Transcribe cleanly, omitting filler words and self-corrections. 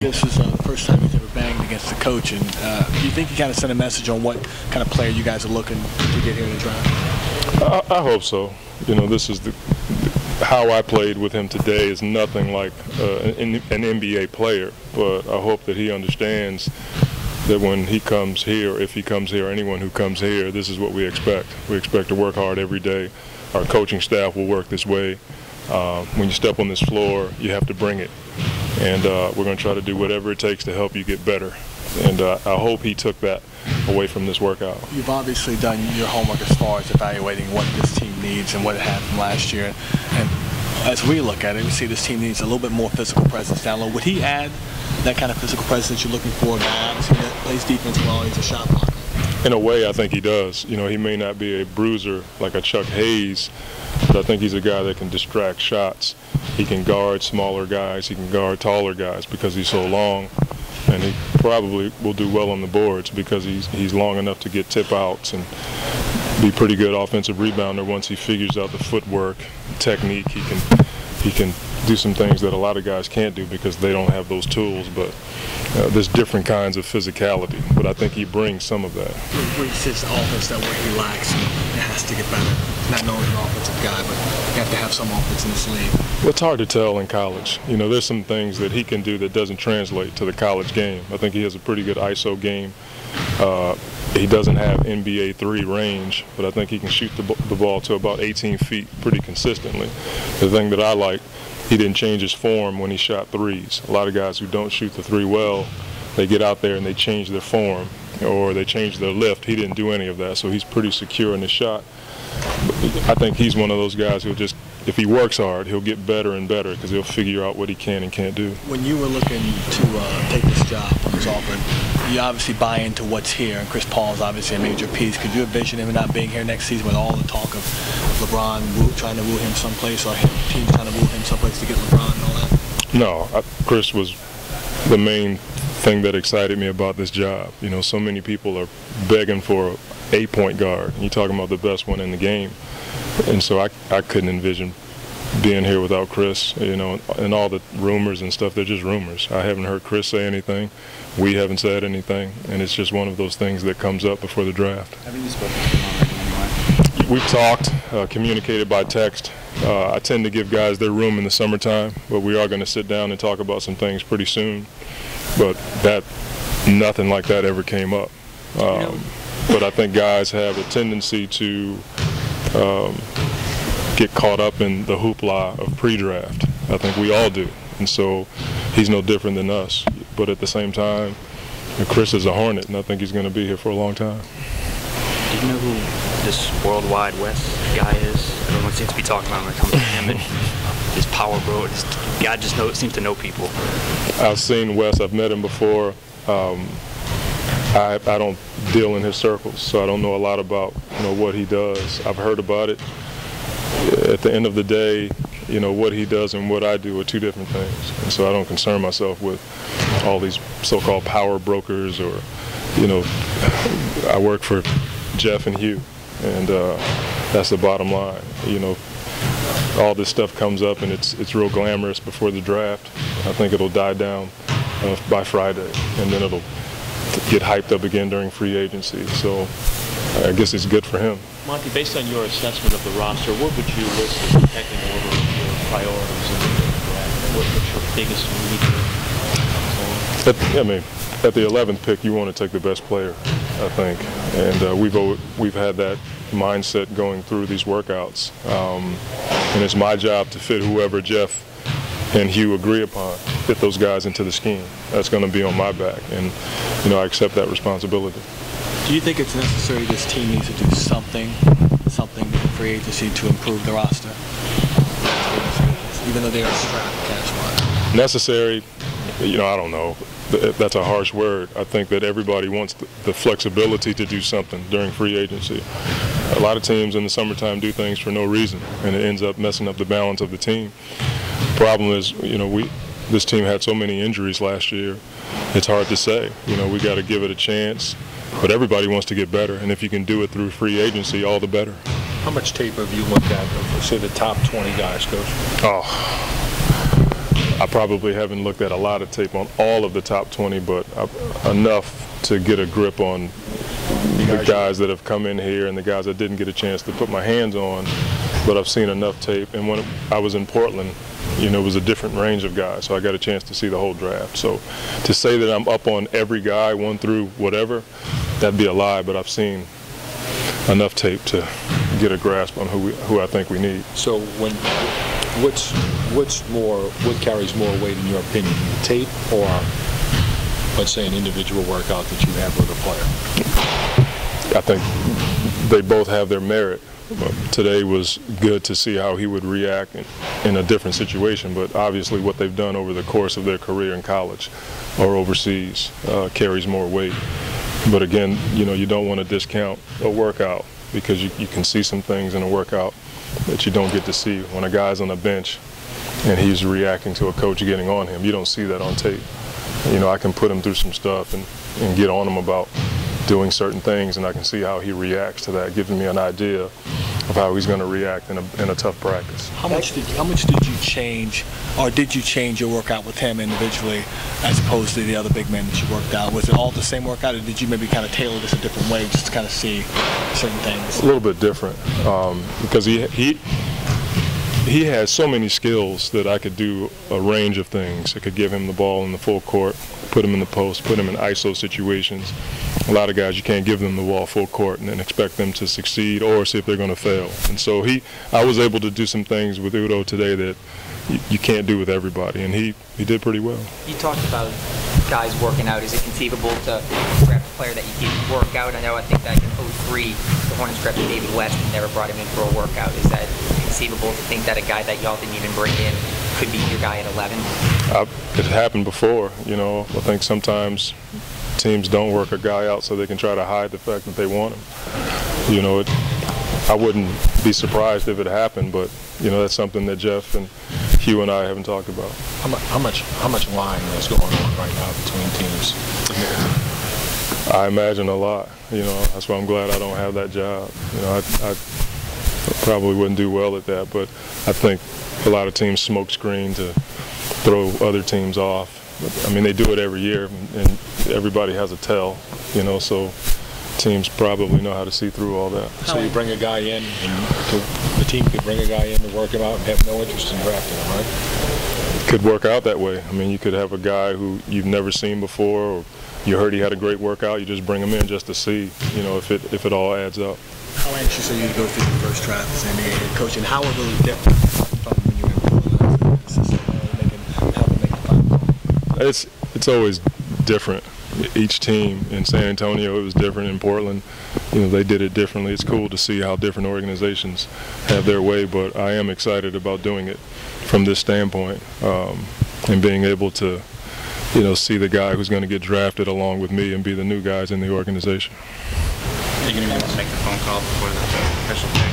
This is the first time he's ever banged against a coach, and do you think you kind of sent a message on what kind of player you guys are looking to get here in the draft? I hope so. You know, this is how I played with him today is nothing like an NBA player, but I hope that he understands that when he comes here, if he comes here, anyone who comes here, this is what we expect. We expect to work hard every day. Our coaching staff will work this way. When you step on this floor, you have to bring it. And we're going to try to do whatever it takes to help you get better. And I hope he took that away from this workout. You've obviously done your homework as far as evaluating what this team needs and what it had from last year. And as we look at it, we see this team needs a little bit more physical presence down low. Would he add that kind of physical presence you're looking for? A guy obviously that plays defense well, he's a shot blocker. In a way, I think he does. You know, he may not be a bruiser like a Chuck Hayes, but I think he's a guy that can distract shots. He can guard smaller guys. He can guard taller guys because he's so long. And he probably will do well on the boards because he's long enough to get tip outs and be pretty good offensive rebounder once he figures out the footwork, technique. He can do some things that a lot of guys can't do because they don't have those tools. But there's different kinds of physicality. But I think he brings some of that. Where he sits the offense that where he lacks, and it has to get better. Not knowing an offensive guy, but you have to have some offense in this league. Well, it's hard to tell in college. You know, there's some things that he can do that doesn't translate to the college game. I think he has a pretty good ISO game. He doesn't have NBA 3 range, but I think he can shoot the ball to about 18 feet pretty consistently. The thing that I like, he didn't change his form when he shot threes. A lot of guys who don't shoot the three well, they get out there and they change their form or they change their lift. He didn't do any of that, so he's pretty secure in his shot. I think he's one of those guys who just, if he works hard, he'll get better and better because he'll figure out what he can and can't do. When you were looking to take this job when it was offered, you obviously buy into what's here, and Chris Paul is obviously a major piece. Could you envision him not being here next season with all the talk of LeBron trying to woo him someplace or teams trying to woo him someplace to get LeBron and all that? No, Chris was the main thing that excited me about this job. You know, so many people are begging for a point guard. You're talking about the best one in the game. And so I couldn't envision being here without Chris, you know, and all the rumors and stuff, they're just rumors. I haven't heard Chris say anything. We haven't said anything, and it's just one of those things that comes up before the draft. Have you spoken to him already anyway? We've talked, communicated by text. I tend to give guys their room in the summertime, but we are going to sit down and talk about some things pretty soon. But nothing like that ever came up. But I think guys have a tendency to get caught up in the hoopla of pre-draft. I think we all do. And so he's no different than us. But at the same time, Chris is a Hornet, and I think he's going to be here for a long time. Do you know who this World Wide West guy is? Everyone seems to be talking about him when it comes to him and his power bro. This guy just seems to know people. I've seen Wes. I've met him before. I don't deal in his circles, so I don't know a lot about what he does. I've heard about it. At the end of the day, what he does and what I do are two different things, and so I don't concern myself with all these so-called power brokers or, I work for Jeff and Hugh, and that's the bottom line. All this stuff comes up and it's real glamorous before the draft. I think it'll die down by Friday, and then it'll get hyped up again during free agency. So I guess it's good for him. Monty, based on your assessment of the roster, what would you list as the pecking order of your priorities in the draft? What's your biggest need? At the 11th pick, you want to take the best player, I think, and we've had that mindset going through these workouts, and it's my job to fit whoever Jeff and Hugh agree upon, fit those guys into the scheme. That's going to be on my back, and I accept that responsibility. Do you think it's necessary this team needs to do something in free agency to improve the roster, even though they are strapped cash-wise? Necessary, I don't know. That's a harsh word. I think that everybody wants the flexibility to do something during free agency. A lot of teams in the summertime do things for no reason, and it ends up messing up the balance of the team. Problem is, this team had so many injuries last year, it's hard to say. We got to give it a chance, but everybody wants to get better, and if you can do it through free agency, all the better. How much tape have you looked at of, say, the top 20 guys, Coach? I probably haven't looked at a lot of tape on all of the top 20, but enough to get a grip on the guys that have come in here and the guys I didn't get a chance to put my hands on, but I've seen enough tape. And when I was in Portland, you know, it was a different range of guys, so I got a chance to see the whole draft. So to say that I'm up on every guy, 1 through whatever, that'd be a lie, but I've seen enough tape to get a grasp on who I think we need. So what carries more weight in your opinion, tape or, let's say, an individual workout that you have with a player? I think they both have their merit. Today was good to see how he would react in a different situation, but obviously what they've done over the course of their career in college or overseas carries more weight. But again, you know, you don't want to discount a workout because you can see some things in a workout that you don't get to see when a guy's on the bench and he's reacting to a coach getting on him. You don't see that on tape. You know, I can put him through some stuff and get on him about doing certain things, and I can see how he reacts to that, giving me an idea of how he's going to react in a tough practice. How much did you change, or did you change your workout with him individually as opposed to the other big men that you worked out? Was it all the same workout, or did you maybe kind of tailor this a different way just to kind of see certain things? A little bit different because he has so many skills that I could do a range of things. I could give him the ball in the full court, put him in the post, put him in ISO situations. A lot of guys, you can't give them the ball full court and then expect them to succeed or see if they're going to fail. And so I was able to do some things with Udo today that you can't do with everybody, and he did pretty well. You talked about guys working out. Is it conceivable to draft a player that you didn't work out? I think that in 2003, the Hornets drafted David West and never brought him in for a workout. Is that conceivable to think that a guy that y'all didn't even bring in could be your guy at 11? It happened before. You know, I think sometimes teams don't work a guy out so they can try to hide the fact that they want him. You know, I wouldn't be surprised if it happened, but you know, that's something that Jeff and Hugh and I haven't talked about. How much lying is going on right now between teams? I imagine a lot. You know, that's why I'm glad I don't have that job. You know, I probably wouldn't do well at that, but I think a lot of teams smoke screen to throw other teams off. I mean, they do it every year, and everybody has a tell, you know, so teams probably know how to see through all that. So you bring a guy in, and the team could bring a guy in to work him out and have no interest in drafting him, right? It could work out that way. I mean, you could have a guy who you've never seen before, or you heard he had a great workout, you just bring him in just to see, you know, if it all adds up. How anxious are you to go through your first draft as NBA head coach, and how are those different from when you were in Portland? It's always different. Each team in San Antonio, it was different. In Portland, you know, they did it differently. It's cool to see how different organizations have their way, but I am excited about doing it from this standpoint and being able to, you know, see the guy who's going to get drafted along with me and be the new guys in the organization. Are you going to be able to make the phone call before the official pick?